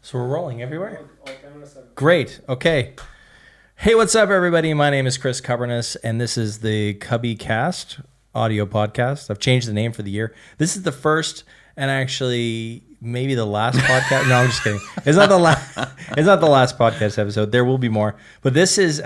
So we're rolling everywhere? Great. Okay. Hey, what's up, everybody? My name is Chris Cuberness, and this is the Kubby Cast audio podcast. I've changed the name for the year. This is the first and actually maybe the last podcast. No, I'm just kidding. It's not the last. It's not the last podcast episode. There will be more, but this is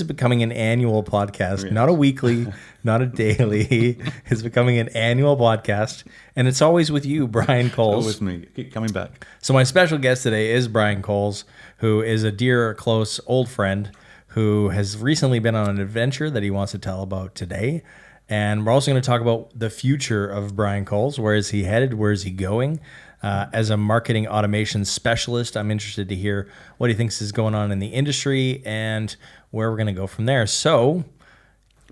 becoming an annual podcast, yes. Not a weekly, not a daily. It's becoming an annual podcast, and it's always with you, Brian Coles. Always me. Keep coming back. So my special guest today is Brian Coles, who is a dear, close, old friend who has recently been on an adventure that he wants to tell about today. And we're also going to talk about the future of Brian Coles. Where is he headed? Where is he going? As a marketing automation specialist, I'm interested to hear what he thinks is going on in the industry and where we're going to go from there. So,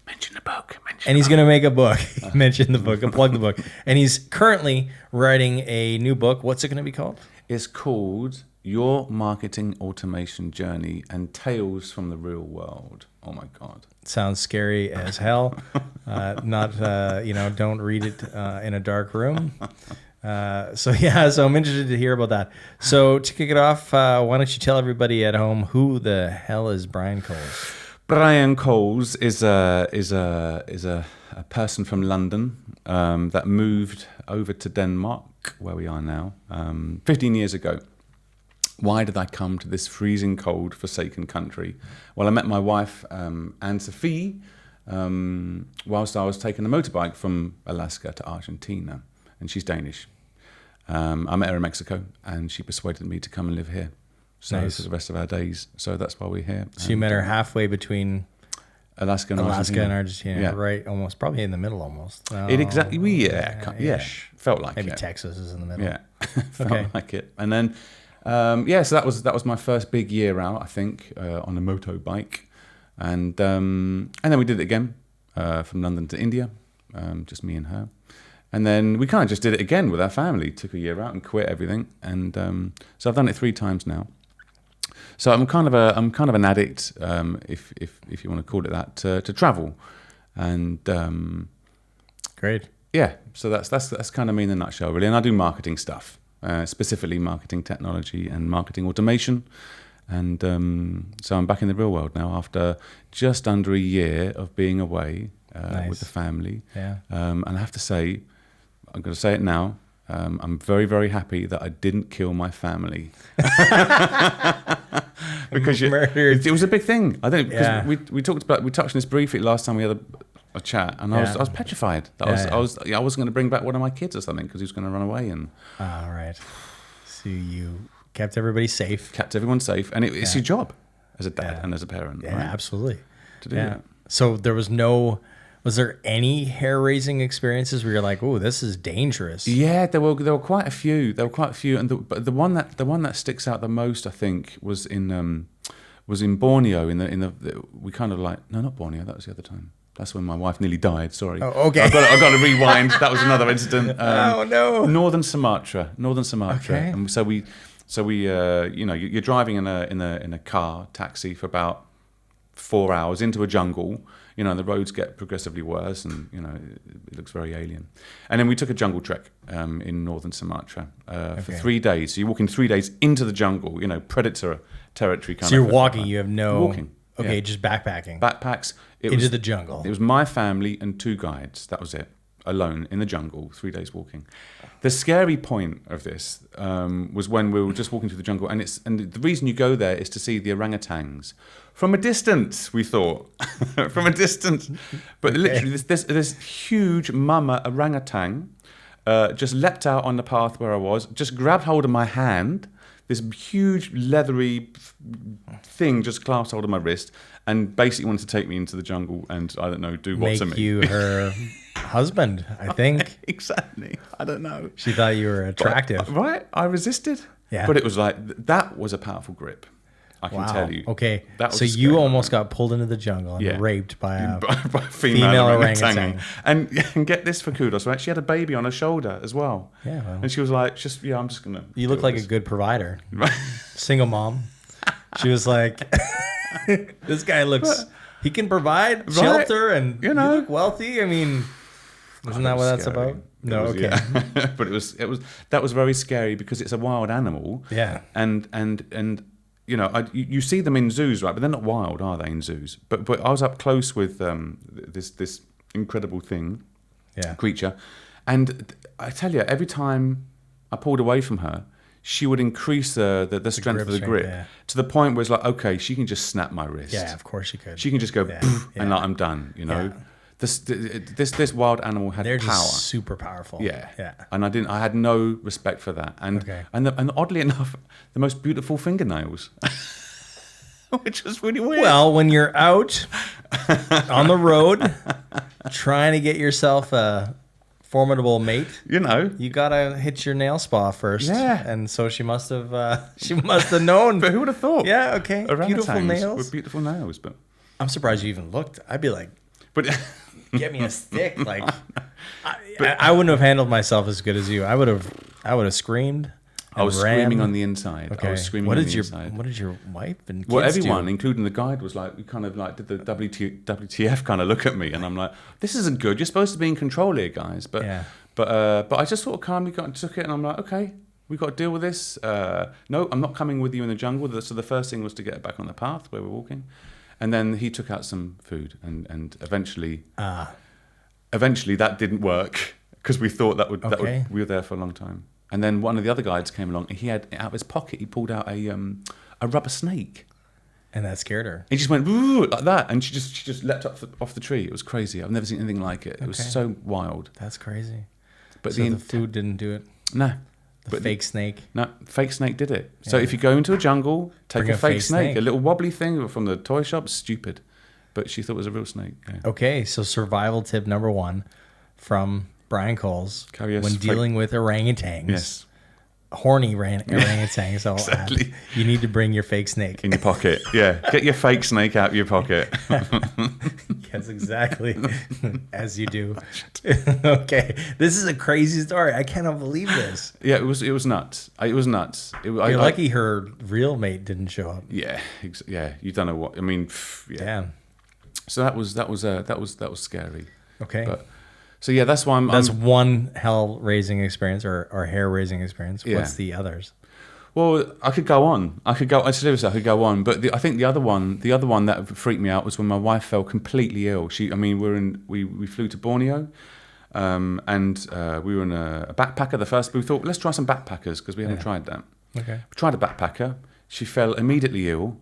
mention the book. He's going to make a book. Mention the book and plug the book. And he's currently writing a new book. What's it going to be called? It's called Your Marketing Automation Journey and Tales from the Real World. Oh my God. Sounds scary as hell. Don't read it in a dark room. So I'm interested to hear about that. So to kick it off, why don't you tell everybody at home who the hell is Brian Coles? Brian Coles is a person from London that moved over to Denmark, where we are now, 15 years ago. Why did I come to this freezing cold, forsaken country? Well, I met my wife, Anne-Sophie, whilst I was taking a motorbike from Alaska to Argentina, and she's Danish. I met her in Mexico, and she persuaded me to come and live here. So nice. For the rest of our days. So that's why we're here. So you met her halfway between Alaska and Argentina. Yeah. Right? Almost, probably in the middle almost. Felt like maybe it. Texas is in the middle. Yeah, felt like it. And then, so that was my first big year out, I think, on a motorbike. And then we did it again from London to India, just me and her. And then we kind of just did it again with our family. Took a year out and quit everything. And so I've done it 3 times now. So I'm kind of an addict, if you want to call it that, to travel. And great. Yeah. So that's kind of me in a nutshell, really. And I do marketing stuff, specifically marketing technology and marketing automation. And so I'm back in the real world now after just under a year of being away with the family. Yeah. And I have to say, I'm going to say it now, I'm very, very happy that I didn't kill my family. Because it was a big thing. I think because we touched on this briefly last time we had a chat, and I was petrified that I wasn't going to bring back one of my kids or something because he was going to run away. And all right, so you kept everybody safe, kept everyone safe, and it's your job as a dad and as a parent. Yeah, right? absolutely. To do that. So was there any hair-raising experiences where you're like, "Oh, this is dangerous"? Yeah, there were quite a few. But the one that sticks out the most, I think, was in Borneo. We kind of like no, not Borneo. That was the other time. That's when my wife nearly died. Sorry. Oh, okay. I've got to rewind. That was another incident. Oh no. Northern Sumatra. Okay. And so we you're driving in a car taxi for about 4 hours into a jungle. The roads get progressively worse, and it looks very alien. And then we took a jungle trek in northern Sumatra for 3 days. So you're walking 3 days into the jungle, predator territory kind of. So you're walking. You have no walking. Okay, Yeah. just backpacking. Backpacks Into the jungle. It was my family and 2 guides. That was it. Alone in the jungle, 3 days walking. The scary point of this was when we were just walking through the jungle, and the reason you go there is to see the orangutans from a distance. We thought from a distance, but literally this huge mama orangutan just leapt out on the path where I was, just grabbed hold of my hand. This huge leathery thing just clasped hold of my wrist and basically wanted to take me into the jungle and, I don't know, do what to me. Make you her husband, I think. Exactly. I don't know. She thought you were attractive. Right? I resisted. Yeah. But it was like, that was a powerful grip. I can tell you. Okay. That was so you almost got pulled into the jungle and raped by a female orangutan. And get this for kudos, right? She had a baby on her shoulder as well. Yeah. Well, and she was like, I'm just going to. You look like a good provider. Single mom. She was like, this guy he can provide shelter and you look wealthy. I mean, isn't that what that's about? No, was, okay. Yeah. But that was very scary because it's a wild animal. Yeah. And you know, you see them in zoos, right? But they're not wild, are they? In zoos. But I was up close with this incredible thing, creature, and I tell you, every time I pulled away from her, she would increase the strength of the grip to the point where it's like, okay, she can just snap my wrist. Yeah, of course she could. She can just go, and like, I'm done. You know, this wild animal had They're power. just super powerful. Yeah, yeah. And I had no respect for that. And and oddly enough, the most beautiful fingernails, which was really weird. Well, when you're out on the road trying to get yourself a formidable mate, you know, you gotta hit your nail spa first. Yeah. And so she must have known. But who would have thought? Yeah, okay. Beautiful Orangutans nails. with beautiful nails, but I'm surprised you even looked. I'd be like, but get me a stick. Like, I wouldn't have handled myself as good as you. I would have screamed. I was ran. screaming on the inside. Okay. I was screaming on the inside. What did your wife and kids Well, everyone, do? including the guide, was like, we kind of like did the WTF kind of look at me, and I'm like, this isn't good. You're supposed to be in control here, guys. But I just sort of calmly took it, and I'm like, okay, we've got to deal with this. No, I'm not coming with you in the jungle. So the first thing was to get it back on the path where we're walking, and then he took out some food, and eventually that didn't work because we thought that would we were there for a long time. And then one of the other guides came along, and he had out of his pocket, he pulled out a rubber snake. And that scared her. He just went woo, like that, and she just leapt off the tree. It was crazy. I've never seen anything like it. It was so wild. That's crazy. But so the food didn't do it? No. The fake snake? No, fake snake did it. Yeah. So if you go into a jungle, take a fake snake. A little wobbly thing from the toy shop, stupid. But she thought it was a real snake. Yeah. Okay, so survival tip number 1 from Brian Coles when dealing with orangutans. Yes. Horny orangutans. So exactly. You need to bring your fake snake. In your pocket. Yeah. Get your fake snake out of your pocket. Yes, exactly. As you do. Okay. This is a crazy story. I cannot believe this. Yeah, it was nuts. It was nuts. You're lucky her real mate didn't show up. Yeah. Yeah. You don't know what. I mean, yeah. Damn. So that was scary. Okay. So yeah, that's why That's one hell raising experience or hair raising experience. Yeah. What's the others? Well, I could go on. I could go on. But I think the other one that freaked me out was when my wife fell completely ill. We flew to Borneo, and we were in a backpacker. We thought, let's try some backpackers because we haven't tried that. Okay. We tried a backpacker. She fell immediately ill,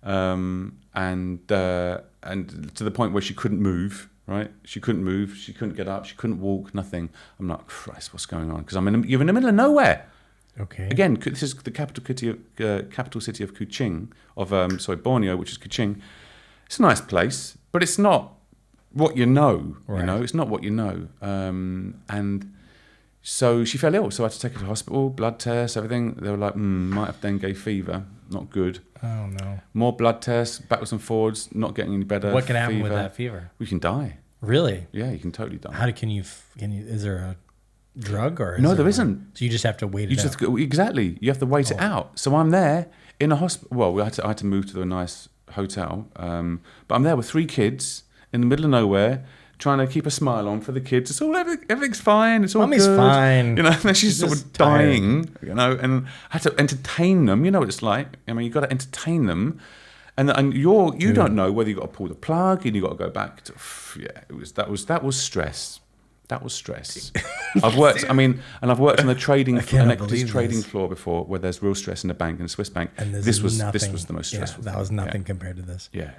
and to the point where she couldn't move. Right, she couldn't move, she couldn't get up, she couldn't walk, nothing. I'm like, Christ, what's going on? Because you're in the middle of nowhere. Okay. Again, this is the capital city of Kuching, Borneo, which is Kuching. It's a nice place, but it's not what you know. Right. You know, it's not what you know. And so she fell ill, so I had to take her to hospital, blood tests, everything. They were like, might have dengue fever, not good. Oh no. More blood tests, backwards and forwards, not getting any better. What can happen with that fever? We can die. Really? Yeah, you can totally die. How can you? Is there a drug or? No, there isn't. So you just have to wait it out. Exactly. You have to wait it out. So I'm there in a hospital. Well, I had to move to a nice hotel, but I'm there with 3 kids in the middle of nowhere, trying to keep a smile on for the kids. It's all everything's fine. It's all Mommy's good. fine. You know, and then she's sort of tired. dying. You know, and I had to entertain them. You know what it's like. I mean, you got to entertain them. And you don't know whether you got to pull the plug and you got to go back to that was stress. That was stress. I've worked on the trading floor before where there's real stress in the bank, in a Swiss bank. And this was the most stressful. That was nothing compared to this. Yeah.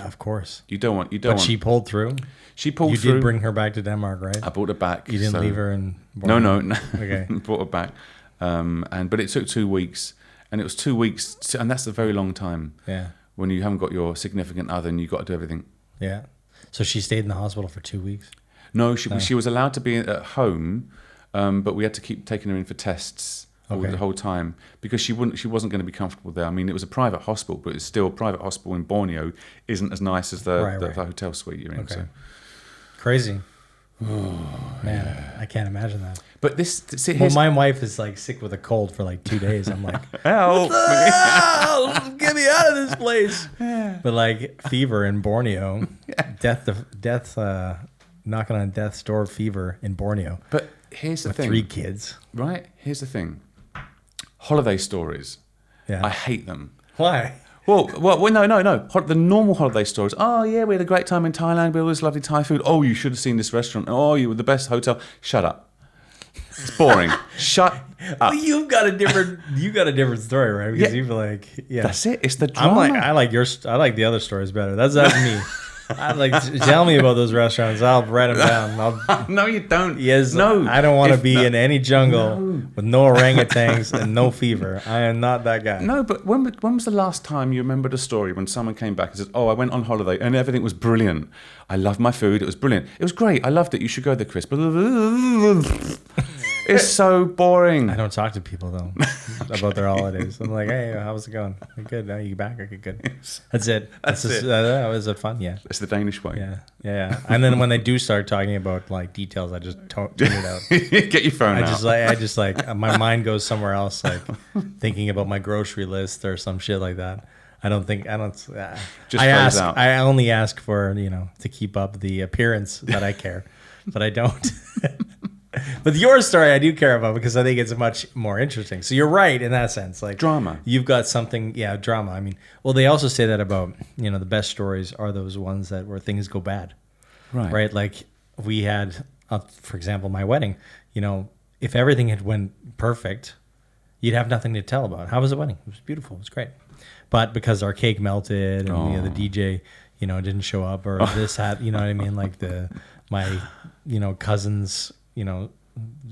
Of course. You don't want. But she pulled through. She pulled you through. You did bring her back to Denmark, right? I brought her back. You didn't leave her in Borneo? No. Okay. Brought her back. But it took 2 weeks, and it was 2 weeks, and that's a very long time. Yeah. When you haven't got your significant other and you've got to do everything. Yeah. So she stayed in the hospital for 2 weeks? No, she was allowed to be at home, but we had to keep taking her in for tests the whole time because she wasn't going to be comfortable there. I mean, it was a private hospital, but it's still a private hospital in Borneo isn't as nice as the hotel suite you're in. Okay. So. Crazy. Oh, man, yeah. I can't imagine that. But my wife is like sick with a cold for like 2 days. I'm like, help! Get me out of this place. Yeah. But like fever in Borneo, death, knocking on death's door fever in Borneo. But here's the with thing. 3 kids. Right? Here's the thing. Holiday stories. Yeah. I hate them. Why? Well, no. The normal holiday stories. Oh, yeah, we had a great time in Thailand. We had all this lovely Thai food. Oh, you should have seen this restaurant. Oh, you were the best hotel. Shut up. It's boring. Shut up. Well, you got a different story, right? Because you feel like, That's it. It's the drama. I like the other stories better. That's me. I like tell me about those restaurants. I'll write them down. No, you don't. Yes, no. I don't want to be in any jungle with no orangutans and no fever. I am not that guy. No, but when was the last time you remembered a story when someone came back and said, "Oh, I went on holiday and everything was brilliant. I loved my food. It was brilliant. It was great. I loved it. You should go there, Chris." It's so boring. I don't talk to people though about their holidays. I'm like, hey, how's it going? Good. Are you back? Okay, good. That's it. That's it. Was it fun? Yeah. It's the Danish way. Yeah. And then when they do start talking about like details, I just tune it out. Get your phone out. I just my mind goes somewhere else, like thinking about my grocery list or some shit like that. I only ask for, to keep up the appearance that I care, but I don't. But your story I do care about because I think it's much more interesting. So you're right in that sense. Like drama. You've got something, drama. I mean, well, they also say that about, the best stories are those ones where things go bad. Right. Right? Like we had, for example, my wedding, if everything had went perfect, you'd have nothing to tell about. How was the wedding? It was beautiful. It was great. But because our cake melted and the DJ, didn't show up or this had, you know what I mean? Like my cousin's,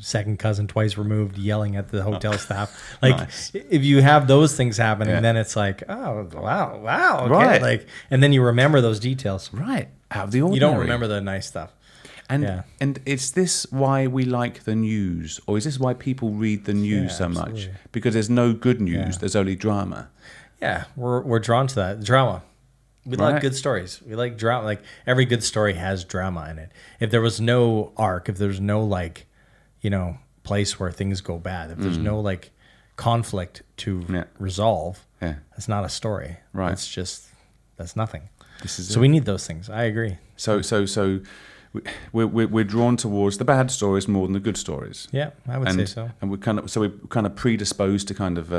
second cousin twice removed yelling at the hotel staff. Like nice. If you have those things happening, then it's like, oh, wow. Okay. Right. Like, and then you remember those details. Right. Out of the ordinary. You don't remember the nice stuff. And is this why we like the news? Or is this why people read the news so much? Because there's no good news. There's only drama. Yeah. We're drawn to that. Drama. We like good stories. We like drama. Like every good story has drama in it. If there was no arc, if there's no place where things go bad, if there's no conflict to resolve, that's not a story. Right. It's just that's nothing. We need those things. I agree. So we're drawn towards the bad stories more than the good stories. Yeah, I would say so. And we're kind of predisposed to kind of.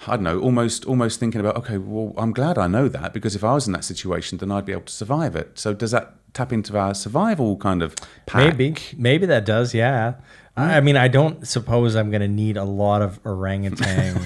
I don't know, almost thinking about, okay, well, I'm glad I know that because if I was in that situation, then I'd be able to survive it. So does that tap into our survival kind of pack? Maybe that does, yeah. I mean, I don't suppose I'm going to need a lot of orangutan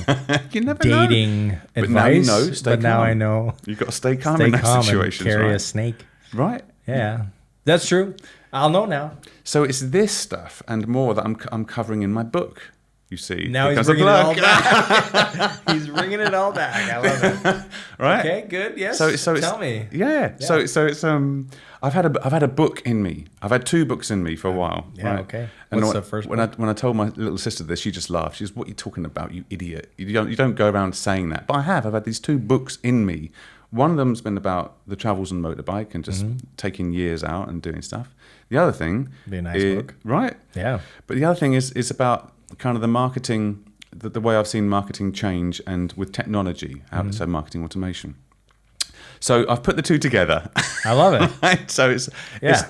you never dating know. advice. But now I know. You've got to stay calm in that situation. Carry a snake. Right. Yeah, that's true. I'll know now. So it's this stuff and more that I'm covering in my book. You see, now he's bringing it all back. He's bringing it all back. I love it. Right? Okay, good. Yes. So tell me. Yeah. So it's I've had a book in me. I've had 2 books in me for a while. Yeah. Right? Okay. And What's the first book? When I told my little sister this, she just laughed. She goes, "What are you talking about, you idiot? You don't go around saying that." But I've had these 2 books in me. One of them's been about the travels on motorbike and just taking years out and doing stuff. The other thing, be a nice book, right? Yeah. But the other thing is about kind of the marketing, the way I've seen marketing change, and with technology, so marketing automation. So I've put the 2 together. I love it. Right? So it's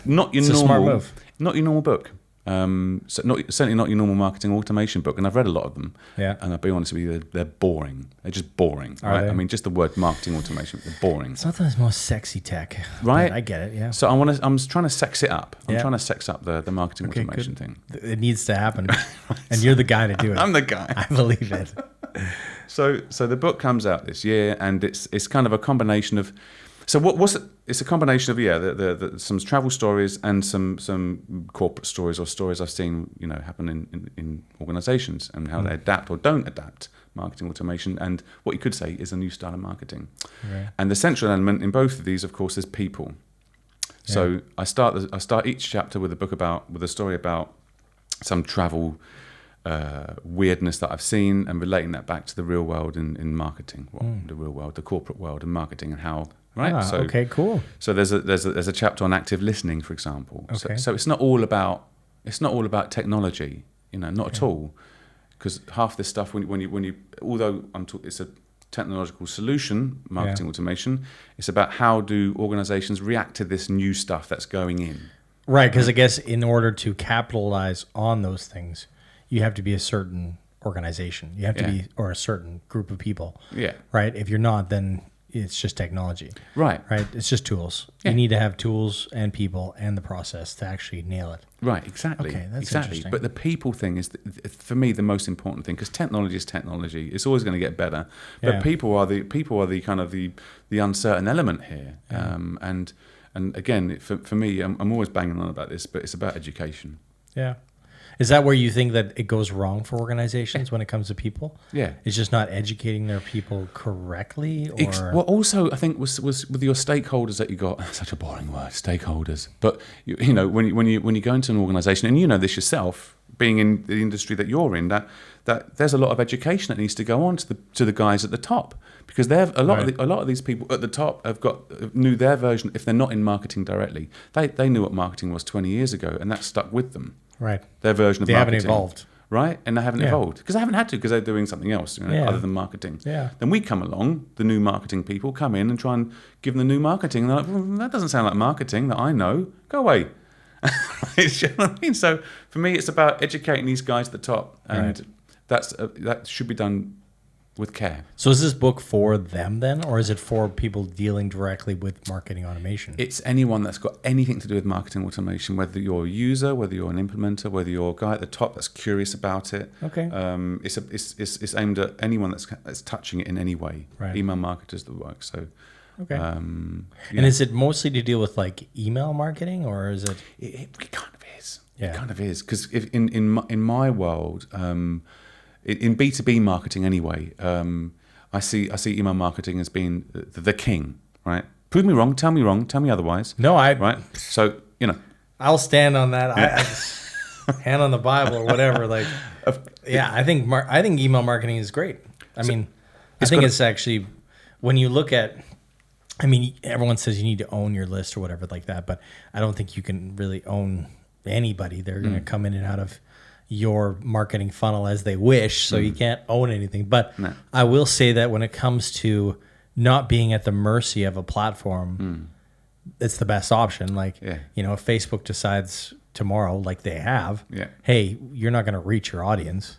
not your normal, smart move. Not your normal book. Certainly not your normal marketing automation book, and I've read a lot of them. Yeah. And I'll be honest with you, they're boring. They're just boring. Are they? I mean, just the word marketing automation, they're boring. It's not the most sexy tech, right? I get it. Yeah. So I'm trying to sex it up. I'm trying to sex up the marketing automation thing. It needs to happen, and you're the guy to do it. I'm the guy. I believe it. So the book comes out this year, and it's kind of a combination of. So what's it? It's a combination of the some travel stories and some corporate stories or stories I've seen happen in organisations and how they adapt or don't adapt marketing automation, and what you could say is a new style of marketing. Right. And the central element in both of these, of course, is people. Yeah. So I start each chapter with a story about some travel weirdness that I've seen and relating that back to the real world in marketing, the real world, the corporate world in marketing, and how. Right. Okay. Cool. So there's a chapter on active listening, for example. Okay. So it's not all about technology, not at all, because half this stuff when you although it's a technological solution, marketing automation, it's about how do organizations react to this new stuff that's going in. Right, because I guess in order to capitalize on those things, you have to be a certain organization. You have to be, or a certain group of people. Yeah. Right? If you're not, then it's just technology. Right. Right? It's just tools. Yeah. You need to have tools and people and the process to actually nail it. Right, exactly. Okay, that's exactly. interesting. But the people thing is, for me, the most important thing, because technology is technology. It's always going to get better. But Yeah. people are the kind of the uncertain element here. And again, for me, I'm always banging on about this, but it's about education. Yeah. Is that where you think that it goes wrong for organizations when it comes to people? Yeah. It's just not educating their people correctly, or Well, also, I think was with your stakeholders that you got. Such a boring word, stakeholders. But you know, when you go into an organisation, and you know this yourself, being in the industry that you're in, that there's a lot of education that needs to go on to the guys at the top, because they've a lot of these people at the top knew their version. If they're not in marketing directly, they knew what marketing was 20 years ago, and that stuck with them. right? Their version of They marketing. haven't evolved. Right? And they haven't evolved. Because they haven't had to, because they're doing something else other than marketing. Yeah. Then we come along, the new marketing people come in and try and give them the new marketing. And they're like, well, that doesn't sound like marketing that I know. Go away. You know what I mean? So for me, it's about educating these guys at the top. And that should be done with care. So is this book for them then, or is it for people dealing directly with marketing automation? It's anyone that's got anything to do with marketing automation, whether you're a user, whether you're an implementer, whether you're a guy at the top that's curious about it. Okay. It's aimed at anyone that's touching it in any way. Right. Email marketers that work. So, Okay. yeah. And is it mostly to deal with like email marketing, or is it? It kind of is. Yeah. It kind of is, because in my world, in B2B marketing anyway, I see email marketing as being the king, right? Prove me wrong, tell me otherwise. No, Right? So, you know. I'll stand on that. Hand on the Bible or whatever. Like, yeah, I think email marketing is great. I mean, I think it's actually, when you look at, I mean, everyone says you need to own your list or whatever like that, but I don't think you can really own anybody. They're going to come in and out of your marketing funnel as they wish, so you can't own anything. But I will say that when it comes to not being at the mercy of a platform, it's the best option. Like, you know, if Facebook decides tomorrow, like they have, hey, you're not going to reach your audience.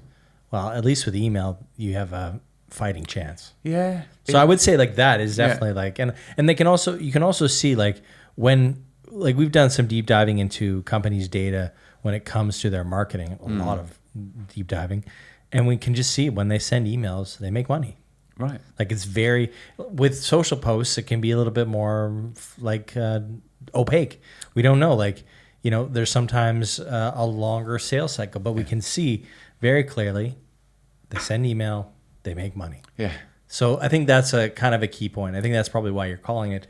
Well, at least with email, you have a fighting chance. Yeah. So I would say like that is definitely like, and you can also see like when, like we've done some deep diving into companies' data when it comes to their marketing, a lot of deep diving, and we can just see when they send emails, they make money. Right. Like it's very, with social posts, it can be a little bit more like opaque. We don't know, like, you know, there's sometimes a longer sales cycle, but we can see very clearly they send email, they make money. Yeah. So I think that's a kind of a key point. I think that's probably why you're calling it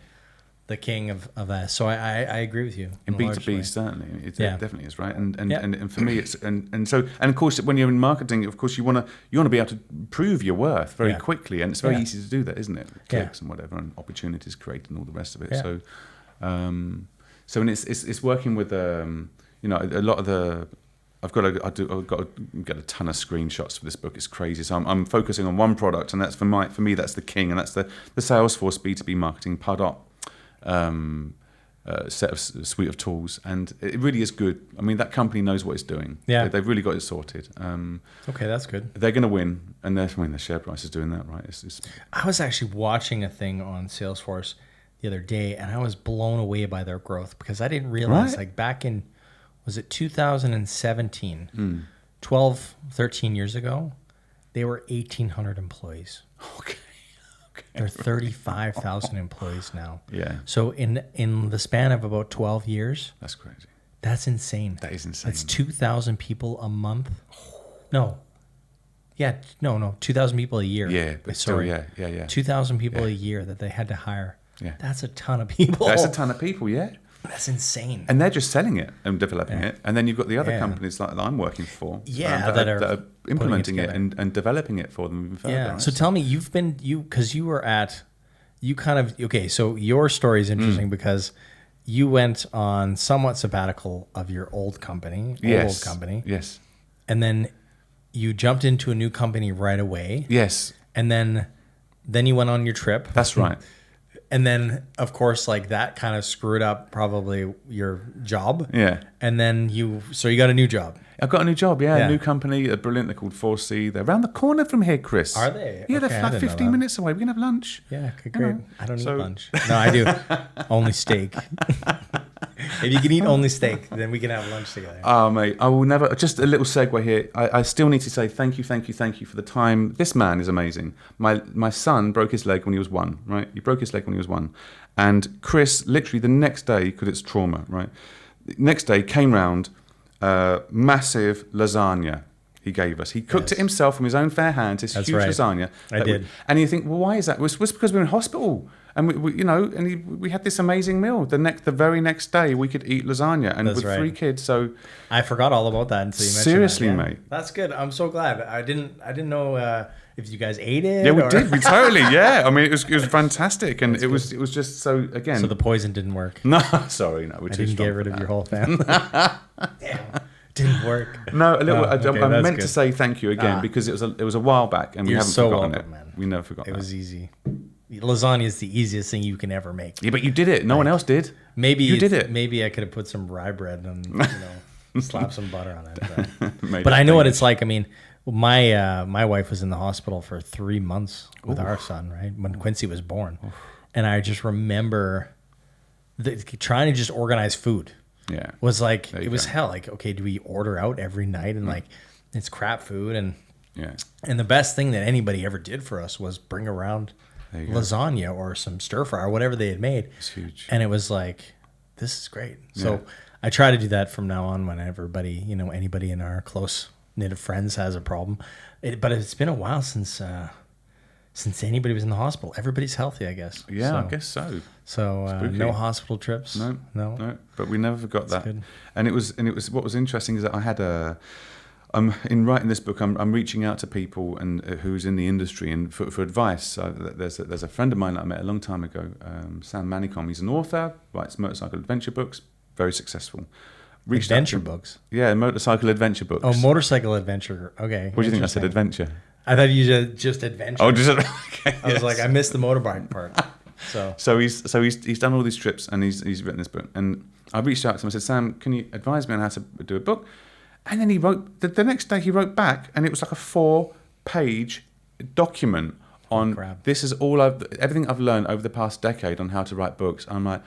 the king of that. So I agree with you. In B2B, certainly, it definitely is, right. And for me, it's and of course, when you're in marketing, of course, you want to be able to prove your worth very quickly, and it's very easy to do that, isn't it? Clicks and whatever, and opportunities created, and all the rest of it. Yeah. So it's working with you know, a lot of the. I've got to get a ton of screenshots for this book. It's crazy. So I'm focusing on one product, and that's for me that's the king, and that's the Salesforce B2B marketing Pardot suite of tools, and it really is good. I mean, that company knows what it's doing. Yeah, they've really got it sorted. Okay, that's good. They're going to win, and their share price is doing that, right? I was actually watching a thing on Salesforce the other day, and I was blown away by their growth, because I didn't realize, like back in, was it 2017, 12, 13 years ago, they were 1,800 employees. Okay. They're 35,000 employees now. Yeah. So in the span of about 12 years, that's crazy. That's insane. That is insane. That's 2,000 people a month. No. Yeah, no, 2,000 people a year. Yeah, but sorry. Still, yeah. 2,000 people a year that they had to hire. Yeah. That's a ton of people. That's a ton of people, yeah. That's insane. And they're just selling it and developing it. And then you've got the other companies like that I'm working for that are implementing it and developing it for them even further. Yeah. Right? So tell me, because you were at, you kind of, okay, so your story is interesting because you went on somewhat sabbatical of your old company, old company. Yes. And then you jumped into a new company right away. Yes. And then you went on your trip. That's right. And then, of course, like that kind of screwed up probably your job. Yeah. And then you got a new job. I've got a new job, yeah. Yeah. A new company. They're brilliant. They're called 4C. They're around the corner from here, Chris. Are they? Yeah, Okay, they're I like didn't know 15 that. minutes away. We can have lunch. Yeah, okay, great. I don't eat So- lunch. No, I do. Only steak. If you can eat only steak, then we can have lunch together. Oh, mate, I will never. Just a little segue here. I still need to say thank you for the time. This man is amazing. My son broke his leg when he was 1, right? He broke his leg when he was 1. And Chris, literally the next day, because it's trauma, right? Next day came round, massive lasagna he gave us. He cooked it himself from his own fair hands, this That's huge right. lasagna. I did. And you think, well, why is that? It was because we were in hospital. And we had this amazing meal. The very next day, we could eat lasagna, and That's with right. 3 kids. So I forgot all about that until you mentioned seriously, that. Yeah. mate. That's good. I'm so glad. I didn't know if you guys ate it. Yeah, we or- did. We totally. Yeah, I mean, it was fantastic, and it was just so again. So the poison didn't work. no, sorry, no, we're I too didn't strong get rid for of that. your whole family. Damn, didn't work. No, a little. No, okay, I that's meant to good. say thank you again because it was a while back, and we You're haven't so forgotten welcome, it. man. We never forgot It that. was easy. Lasagna is the easiest thing you can ever make. Yeah, but you did it. No one else did. Maybe You did it. Maybe I could have put some rye bread and slap some butter on it. Made But it I know what famous. it's like. I mean, my wife was in the hospital for 3 months with our son, right, when Quincy was born, and I just remember trying to just organize food. Yeah. Was like There you it was go. hell. Like, okay, do we order out every night and like it's crap food Yeah. and the best thing that anybody ever did for us was bring around There you go. lasagna or some stir fry or whatever they had made. It's huge. And it was like, this is great. So I try to do that from now on when everybody, anybody in our close knit of friends has a problem. But it's been a while since anybody was in the hospital. Everybody's healthy, I guess. Yeah, So, I guess so. so. Spooky. No hospital trips. No. No. But we never forgot that. good. And it was what was interesting is that I had in writing this book, I'm reaching out to people and who's in the industry and for advice. There's a friend of mine that I met a long time ago, Sam Manicom. He's an author, writes motorcycle adventure books, very successful. Reached out Adventure to- books. Yeah, motorcycle adventure books. Oh, motorcycle adventure. Okay. What do you think I said? Interesting. Adventure. I thought you said just adventure. Oh, just okay. I was yes. like, I missed the motorbike part. So So he's done all these trips and he's written this book. And I reached out to him and said, Sam, can you advise me on how to do a book? And then he wrote the next day he wrote back, and it was like a 4-page document on crap. this is everything I've learned over the past decade on how to write books. And I'm like,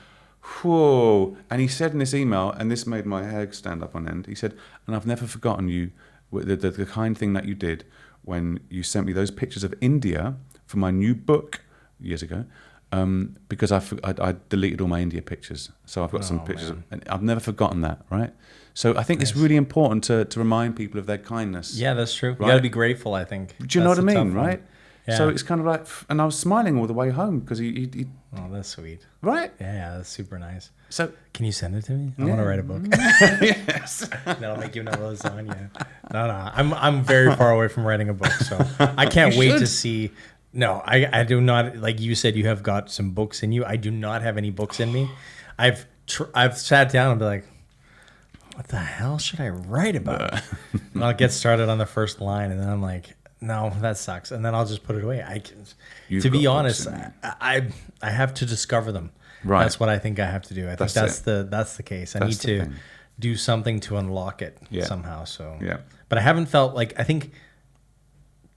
whoa! And he said in this email, and this made my hair stand up on end. He said, and I've never forgotten you, the kind thing that you did when you sent me those pictures of India for my new book years ago. Because I deleted all my India pictures, so I've got some pictures, and I've never forgotten that. Right, so I think it's really important to remind people of their kindness. yeah, that's true. You Right. got to be grateful, I think. Do you know what I That's a mean? tough one. Right. Yeah. So it's kind of like, and I was smiling all the way home because he Oh, that's sweet. right. Yeah, that's super nice. So Can you send it to me? I want to write a book. yes, That'll make you another lasagna. No, I'm very far away from writing a book, so I can't You wait should. to see. No, I do not. Like you said, you have got some books in you. I do not have any books in me. I've sat down and be like, what the hell should I write about? And I'll get started on the first line, and then I'm like, no, that sucks, and then I'll just put it away. You've To be got honest, books in I have to discover them. Right. That's what I think I have to do. I think That's that's the case. I That's need the to thing. do something to unlock it Yeah. somehow. So Yeah. but I haven't felt like I think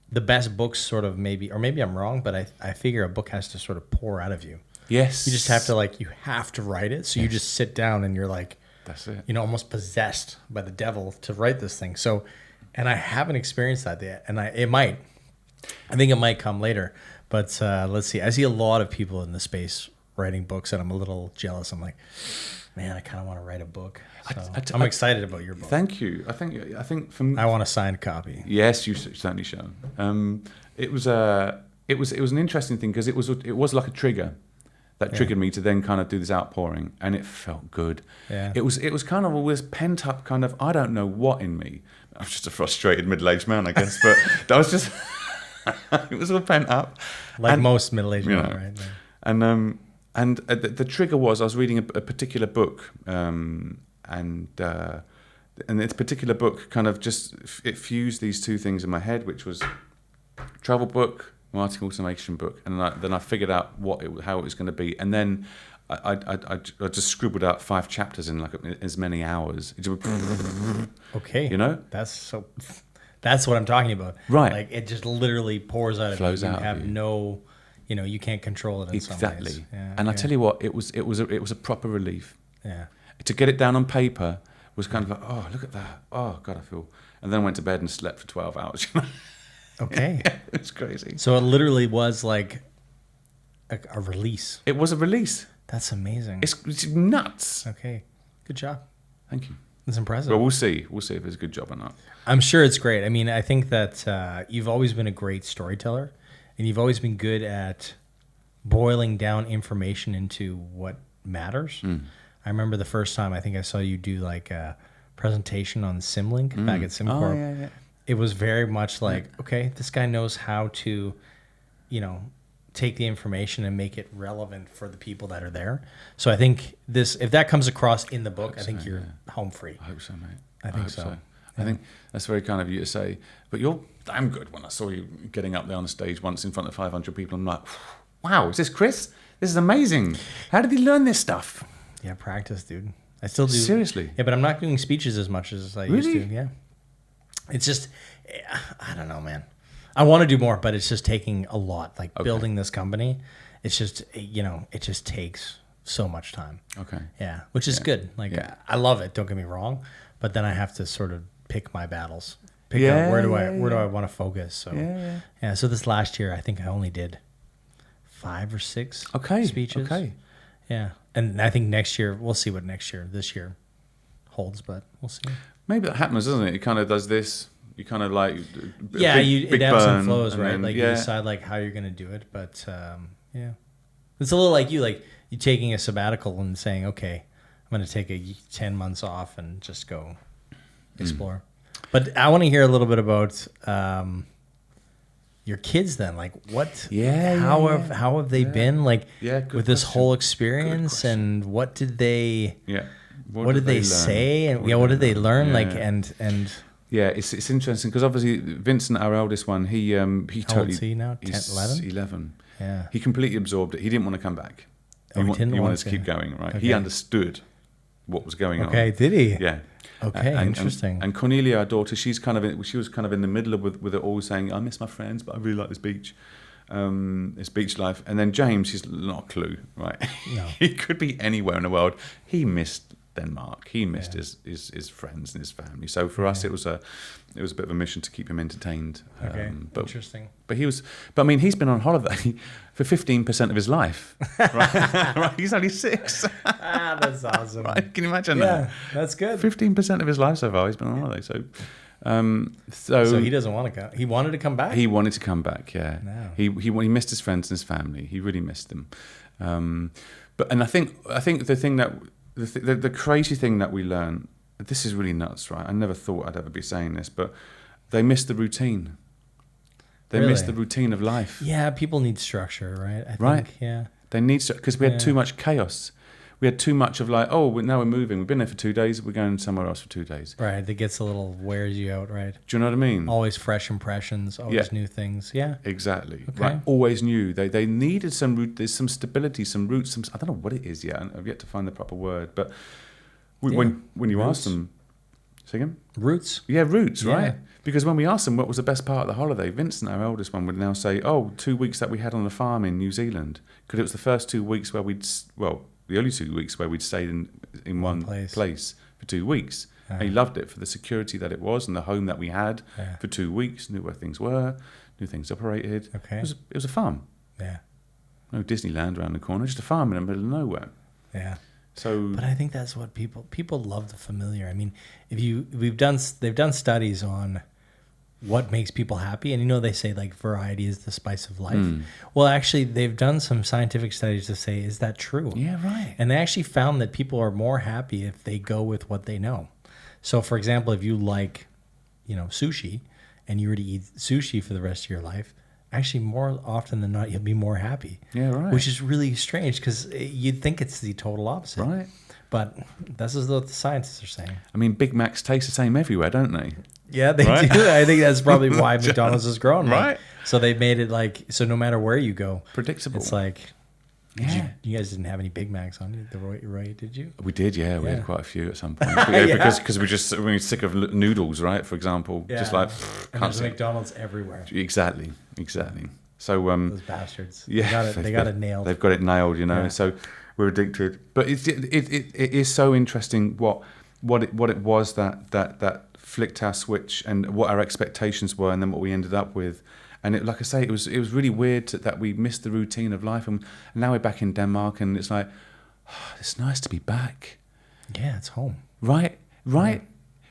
the best books sort of maybe I'm wrong, but I figure a book has to sort of pour out of you. yes, You just have to you have to write it. So you just sit down and you're like, That's it. almost possessed by the devil to write this thing. So, and I haven't experienced that yet, and I think it might come later. But let's see. I see a lot of people in the space writing books, and I'm a little jealous. I'm like, man, I kind of want to write a book. So I'm excited about your book. Thank you. I think from I want a signed copy. yes, you certainly shall. It was an interesting thing because it was like a trigger that triggered me to then kind of do this outpouring, and it felt good. Yeah. It was kind of all this pent up kind of I don't know what in me. I'm just a frustrated middle aged man, I guess, but that was just it was all pent up. Like And- most middle-aged you men, know, right? Yeah. And the trigger was I was reading a particular book, and this particular book kind of just it fused these two things in my head, which was travel book, marketing automation book, and then I figured out how it was going to be, and then I just scribbled out 5 chapters in like as many hours. Okay. You know? That's what I'm talking about. Right. Like it just literally pours out of Flows you. You out of have you. no, you can't control it in some ways. Exactly. Yeah, And I okay. tell you what, it was a proper relief. Yeah. To get it down on paper was kind of like, oh, look at that. Oh, God, I feel. And then I went to bed and slept for 12 hours. Okay. It was crazy. So it literally was like a release. It was a release. That's amazing. It's nuts. Okay. Good job. Thank you. That's impressive. Well, we'll see. We'll see if it's a good job or not. I'm sure it's great. I mean, I think that you've always been a great storyteller, and you've always been good at boiling down information into what matters. I remember the first time I think I saw you do like a presentation on Symlink back at SimCorp. Oh, yeah. It was very much like, okay, this guy knows how to, take the information and make it relevant for the people that are there. So I think if that comes across in the book, I think you're home free. I hope so, mate. I think hope so. I think that's very kind of you to say. But you're damn good. When I saw you getting up there on the stage once in front of 500 people, I'm like, wow, is this Chris? This is amazing. How did he learn this stuff? Yeah, practice, dude. I still do. Seriously? Yeah, but I'm not doing speeches as much as I used Really? to. Yeah. It's just, I don't know, man. I want to do more, but it's just taking a lot. Like building this company, it's just, it just takes so much time. Okay. Yeah, which is good. Like, I love it. Don't get me wrong. But then I have to sort of pick my battles. Pick out where do I want to focus. So, yeah. So this last year, I think I only did 5 or 6 speeches. Okay. Yeah. And I think next year, we'll see what this year holds, but we'll see. Maybe that happens, doesn't it? It kind of does this. You kind of like it ebbs and flows, right? Then, like you decide like how you're gonna do it, but yeah, it's a little like you taking a sabbatical and saying, okay, I'm gonna take 10 months off and just go explore. But I want to hear a little bit about your kids then. Like what? How have they been like with this whole experience, and what did they? Yeah. What did they say, and what did they learn? Like and. Yeah, it's interesting because obviously Vincent, our eldest one, he How totally. old is he now? 10, 11? 11. Yeah. He completely absorbed it. He didn't want to come back. He wanted to keep going, right? Okay. He understood what was going on. Okay, did he? Yeah. Okay, interesting. And Cornelia, our daughter, she was kind of in the middle of with it all, saying, "I miss my friends, but I really like this beach, this beach life." And then James, he's not a clue, right? No. He could be anywhere in the world. He missed Denmark. He missed his friends and his family. So for us, it was a bit of a mission to keep him entertained. Okay, interesting. But I mean, he's been on holiday for 15% of his life. Right? Right? He's only 6. That's awesome. Right? Can you imagine that? Yeah, that's good. 15% of his life so far, he's been on holiday. So he doesn't want to come. He wanted to come back. He wanted to come back. Yeah. No. He missed his friends and his family. He really missed them. But I think the thing that the crazy thing that we learn, this is really nuts, right? I never thought I'd ever be saying this, but they miss the routine. They miss the routine of life. Yeah, people need structure, right? I think, yeah. They need to, because we had too much chaos. We had too much of like, now we're moving. We've been there for 2 days. We're going somewhere else for 2 days. Right. That gets a little wears you out, right? Do you know what I mean? Always fresh impressions, always new things. Yeah. Exactly. Okay. Right. Always new. They needed some root. There's some stability, some roots. I don't know what it is yet. I've yet to find the proper word. But when you ask them, say again? Roots. Yeah, roots. Right. Because when we asked them what was the best part of the holiday, Vincent, our eldest one, would now say, 2 weeks that we had on the farm in New Zealand, because it was the first 2 weeks where the only 2 weeks where we'd stayed in one place for 2 weeks. And he loved it for the security that it was and the home that we had for 2 weeks, knew where things were, knew things operated. Okay. It was a farm. Yeah. No Disneyland around the corner, just a farm in the middle of nowhere. Yeah. So, but I think that's what people love, the familiar. I mean, they've done studies on what makes people happy, and they say like variety is the spice of life. Well, actually, they've done some scientific studies to say, is that true? Yeah, right. And they actually found that people are more happy if they go with what they know. So, for example, if you like, sushi, and you were to eat sushi for the rest of your life, actually more often than not, you'll be more happy. Yeah, right. Which is really strange because you'd think it's the total opposite. Right. But this is what the scientists are saying. I mean, Big Macs taste the same everywhere, don't they? Yeah, they Right? do. I think that's probably why McDonald's has grown. Right. Like, so they've made it like, so no matter where you go, Predictable. it's like, Yeah. you guys didn't have any Big Macs on you, right? Did you? We did, yeah. We Yeah. had quite a few at some point. But yeah, Yeah. because we're sick of noodles, right? For example, just like And can't there's see. McDonald's everywhere. Exactly. So Those bastards. yeah, They got it nailed. They've got it nailed, you know. Yeah. So we're addicted. But it is so interesting what it was that flicked our switch and what our expectations were, and then what we ended up with. And it, like I say, it was really weird that we missed the routine of life, and now we're back in Denmark, and it's like, it's nice to be back. Yeah, it's home. Right.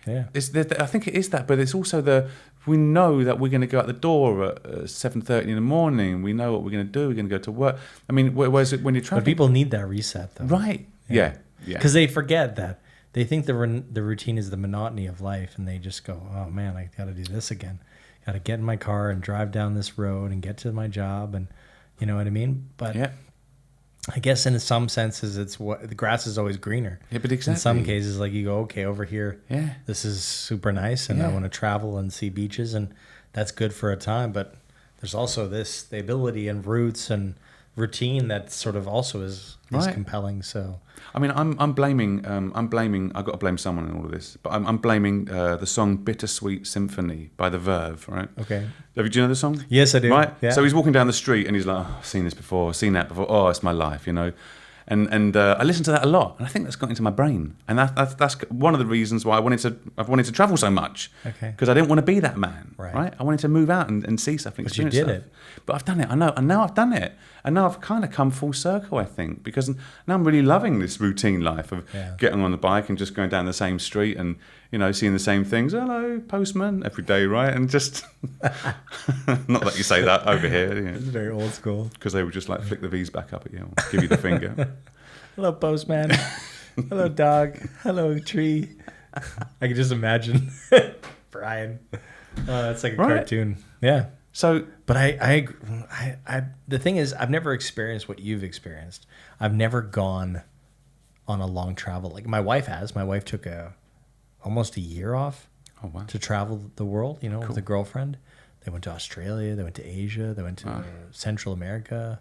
Yeah. I think it is that, but it's also we know that we're going to go out the door at 7:30 in the morning. We know what we're going to do. We're going to go to work. I mean, whereas when you're traveling, But people need that reset, though. right? Yeah. Because they forget that. They think the routine is the monotony of life, and they just go, oh, man, I got to do this again. Got to get in my car and drive down this road and get to my job, and you know what I mean? But Yeah. I guess in some senses, it's the grass is always greener. Yeah, but exactly. In some cases, like you go, okay, over here, Yeah. this is super nice, and I Yeah. want to travel and see beaches, and that's good for a time. But there's also the ability and roots and routine that sort of also is Right. compelling. So I mean, I'm blaming. I've got to blame someone in all of this, but I'm blaming the song "Bittersweet Symphony" by The Verve. Right? okay, Do you know the song? yes, I do. Right. Yeah. So he's walking down the street and he's like, oh, "I've seen this before, seen that before. Oh, it's my life," you know. And I listen to that a lot, and I think that's got into my brain, and that's one of the reasons why I've wanted to travel so much. Okay. Because I didn't want to be that man. Right. I wanted to move out and see something. But you experience did stuff. it. But I've done it. I know. And now I've done it. And now I've kind of come full circle, I think, because now I'm really loving this routine life of getting on the bike and just going down the same street and, you know, seeing the same things. Hello, postman, every day, right? And just, not that you say that over here, It's very old school. because they would just like flick the V's back up at you, or give you the finger. Hello, postman. Hello, dog. Hello, tree. I can just imagine Brian. It's like a Right. cartoon. Yeah. So, But I the thing is, I've never experienced what you've experienced. I've never gone on a long travel. Like my wife has. My wife took almost a year off oh wow, to travel the world, you know, with a girlfriend. They went to Australia. They went to Asia. They went to Central America.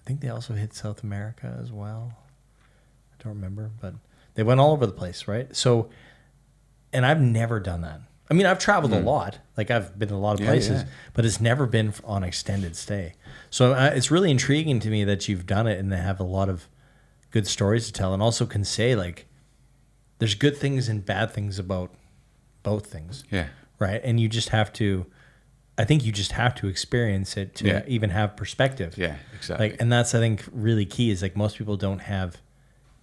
I think they also hit South America as well. I don't remember, but they went all over the place, right? So, and I've never done that. I mean, I've traveled a lot. Like I've been to a lot of places, but it's never been on extended stay. So it's really intriguing to me that you've done it and they have a lot of good stories to tell, and also can say like, there's good things and bad things about both things. yeah, Right. And you just have to, I think you just have to experience it to even have perspective. yeah, exactly. Like, and that's, I think, really key is like most people don't have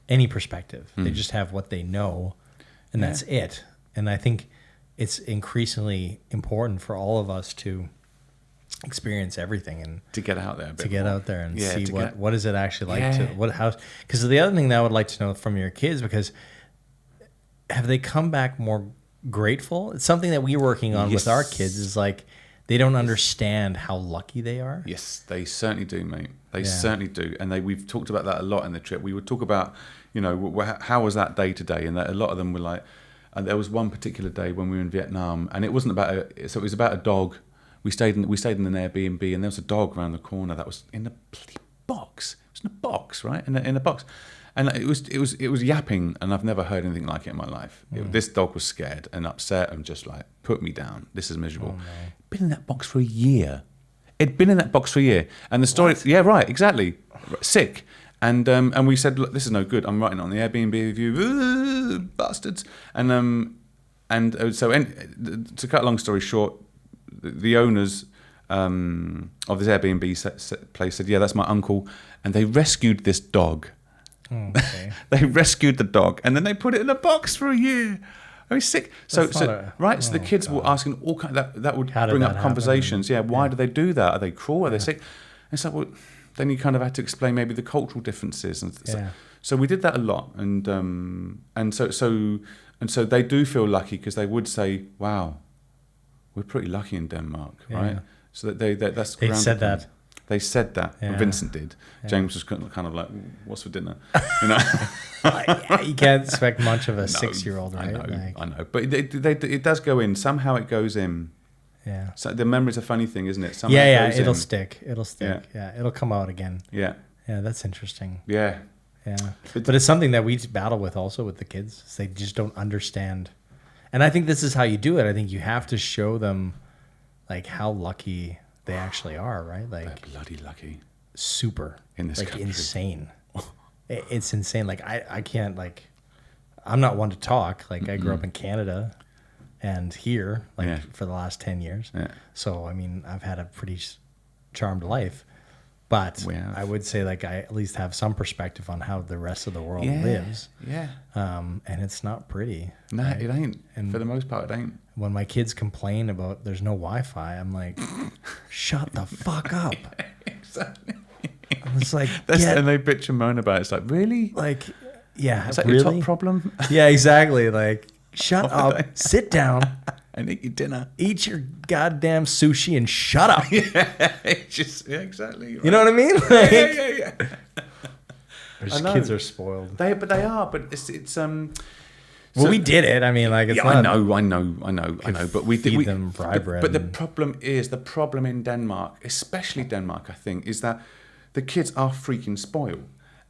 any perspective. They just have what they know, and that's it. And I think it's increasingly important for all of us to experience everything and to get out there, a bit to get more. out there and Yeah, see to what, get- what is it actually like Yeah. because the other thing that I would like to know from your kids, because have they come back more grateful? It's something that we're working on with our kids is like, they don't understand how lucky they are. Yes, they certainly do, mate. They Yeah. certainly do, and we've talked about that a lot in the trip. We would talk about, you know, how was that day today, and that a lot of them were like, and there was one particular day when we were in Vietnam, and it wasn't about so it was about a dog. We stayed in an Airbnb, and there was a dog around the corner that was in a bloody box. It was in a box, right? In a box, and it was yapping, and I've never heard anything like it in my life. This dog was scared and upset and just like, put me down. This is miserable. Been in that box for a year. It'd been in that box for a year, and the story. Yeah, right, exactly. Sick. And we said, look, this is no good. I'm writing it on the Airbnb review, bastards. So to cut a long story short, the owners of this Airbnb place said, yeah, that's my uncle, and they rescued this dog. Oh, okay. They rescued the dog, and then they put it in a box for a year. I mean, sick. So the kids were asking all kind that would bring up conversations. Yeah, why do they do that? Are they cruel? Are they sick? And so, well, then you kind of had to explain maybe the cultural differences, and so we did that a lot, and so they do feel lucky because they would say, "Wow, we're pretty lucky in Denmark, right?" So that that's They said that. They said that. Yeah. Vincent did. Yeah. James was kind of like, "What's for dinner?" You know. You can't expect much of a 6-year-old, right? I know. But it does go in. Somehow it goes in. Yeah. So the memory's a funny thing, isn't it? Somehow Yeah, it goes it'll in. stick. It'll stick. Yeah, it'll come out again. Yeah. Yeah, that's interesting. Yeah. Yeah. But it's something that we battle with also with the kids. Is they just don't understand. And I think this is how you do it. I think you have to show them like how lucky they actually are, right? Like They're bloody lucky. Super. In this country. Insane. It's insane. Like I can't like, I'm not one to talk. Like I grew up in Canada and here for the last 10 years. Yeah. So, I mean, I've had a pretty charmed life. But I would say like I at least have some perspective on how the rest of the world lives. Yeah. And it's not pretty. No, right? it ain't. And for the most part, it ain't. when my kids complain about there's no Wi-Fi, I'm like, shut the fuck up. Exactly. It's like, And they bitch and moan about it. It's like, really? like, yeah, Is that really? your top problem? Yeah, exactly. Like, shut up, sit down, And eat your dinner. eat your goddamn sushi and shut up. Exactly. Right. You know what I mean? Like, Yeah. those I know. kids are spoiled. They are, but it's Well, we did it. I mean, like, it's yeah, not. I know. But we feed did. them rye bread But the and- problem in Denmark, especially Denmark, I think, is that the kids are freaking spoiled.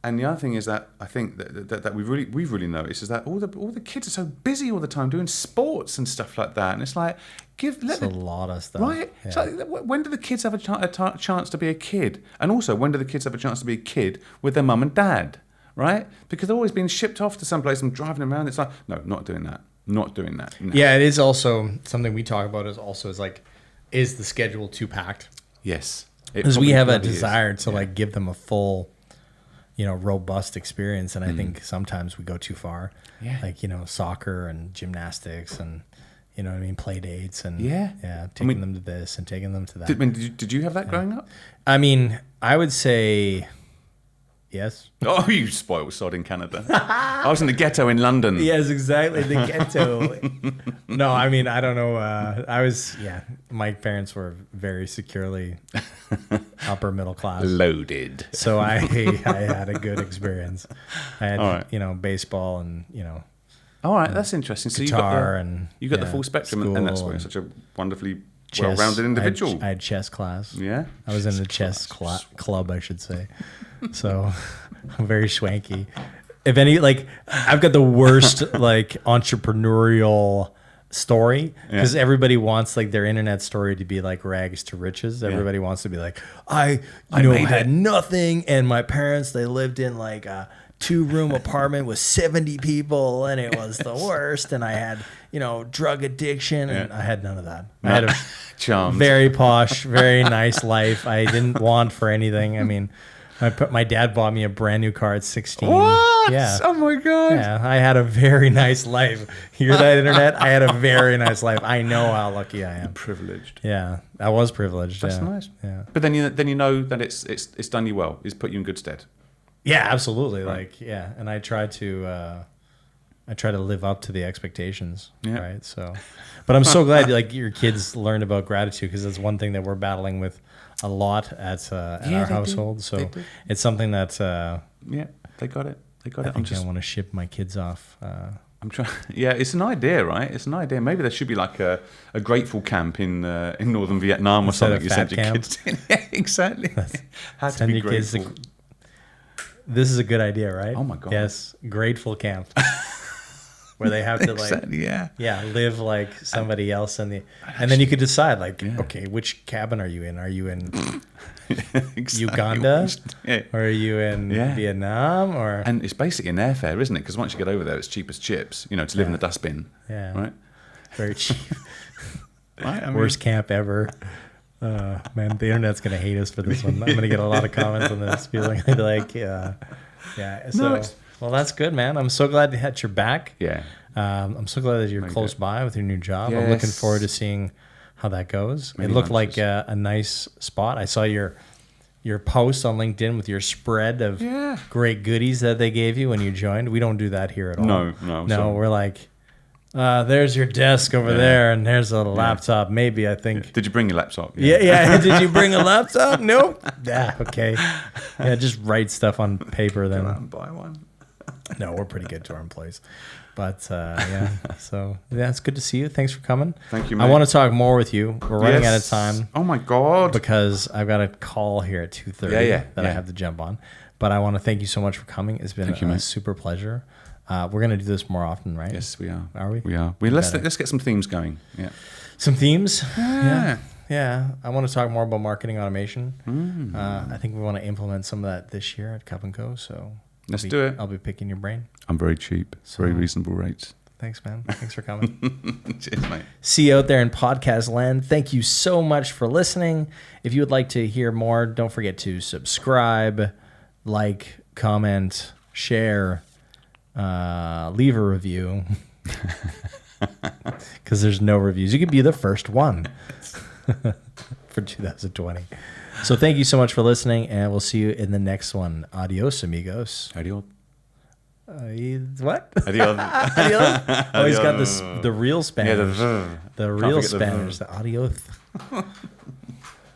And the other thing is that I think that we've really noticed is that all the kids are so busy all the time doing sports and stuff like that, and it's like It's a lot of stuff. right. Yeah. It's like, when do the kids have a chance to be a kid? And also, when do the kids have a chance to be a kid with their mum and dad? Right? Because they're always being shipped off to someplace and driving around. It's like, no, not doing that. Not doing that. No. Yeah, it is also something we talk about is like, is the schedule too packed? Yes. Because we have a probably is. desire to like give them a full, robust experience. And I think sometimes we go too far. Yeah. Like, soccer and gymnastics and, play dates and Yeah. taking them to this and taking them to that. Did you have that growing up? I mean, I would say yes. Oh, you spoiled sod in Canada. I was in the ghetto in London. Yes, exactly. The ghetto. No, I mean, I don't know. My parents were very securely upper middle class. Loaded. So I had a good experience. I had, All right. baseball and, All right, that's interesting. So guitar you got the yeah, full spectrum, school and that's why you're and such a wonderfully chess. well-rounded individual. I had chess class. Yeah. I was in the chess club, I should say. So I'm very swanky. If any, like, I've got the worst, like, entrepreneurial story because everybody wants, like, their internet story to be, like, rags to riches. Everybody wants to be like, I had nothing. And my parents, they lived in, like, a 2-room apartment with 70 people and it was the worst. And I had, drug addiction and I had none of that. I had a Charmed. very posh, very nice life. I didn't want for anything. I mean, my dad bought me a brand new car at 16. What? Yeah. Oh my god. Yeah, I had a very nice life. Hear that, internet? I had a very nice life. I know how lucky I am. Privileged. Yeah, I was privileged. That's yeah. nice. Yeah. But then you know that it's done you well. It's put you in good stead. Yeah, absolutely. Right. Like, yeah, and I try to live up to the expectations. Yeah. Right. So, but I'm so glad like your kids learned about gratitude because it's one thing that we're battling with a lot at our they household. do. So They do. it's something that Yeah, they got it. They got I it. think I want to ship my kids off. I'm trying. Yeah, it's an idea, right? It's an idea. Maybe there should be like a grateful camp in northern Vietnam or Instead something. of You fat send your camp? kids to. Yeah, exactly. How to Send be your kids grateful. This is a good idea, right? Oh my God. Yes, grateful camp, where they have to like, Exactly, yeah. live like somebody else and then you could decide like, okay, which cabin are you in? Are you in Exactly. Uganda, Yeah. or are you in Yeah. Vietnam, or And it's basically an airfare, isn't it? Because once you get over there, it's cheap as chips. To live in the dustbin. Yeah. Right. very cheap? Right. I mean, Worst camp ever. Man, the internet's gonna hate us for this one. I'm gonna get a lot of comments on this. People are gonna be like, yeah. So, it's- well, that's good, man. I'm so glad that you're back. Yeah. I'm so glad that you're Very close good. by with your new job. I'm looking Yes. forward to seeing how that goes. Many it looked like lunches. a nice spot. I saw your post on LinkedIn with your spread of Yeah. great goodies that they gave you when you joined. We don't do that here at all. No. No, sorry. we're like, There's your desk over there, and there's a laptop. Maybe I think. Did you bring your laptop? Yeah. Did you bring a laptop? Nope. Yeah. Okay. Yeah. Just write stuff on paper then. Go out and buy one. No, we're pretty good to our employees. But yeah, so yeah, it's good to see you. Thanks for coming. Thank you, mate. I want to talk more with you. We're running out of time. Oh my God. Because I've got a call here at 2:30 that I have to jump on. But I want to thank you so much for coming. It's been a super pleasure. We're going to do this more often, right? Yes, we are. Are we? We are. Let's get some themes going. Yeah. Some themes? Yeah. Yeah. I want to talk more about marketing automation. I think we want to implement some of that this year at Cup & Co. So let's do it. I'll be picking your brain. I'm very cheap. Very reasonable rates. Thanks, man. Thanks for coming. Cheers, mate. See you out there in podcast land. Thank you so much for listening. If you would like to hear more, don't forget to subscribe, like, comment, share, leave a review. Because there's no reviews. You could be the first one for 2020. So thank you so much for listening, and we'll see you in the next one. Adios, amigos. Adios. What? Adios. Adios. Oh, he's got the real Spanish. Yeah, the real Spanish. The adios.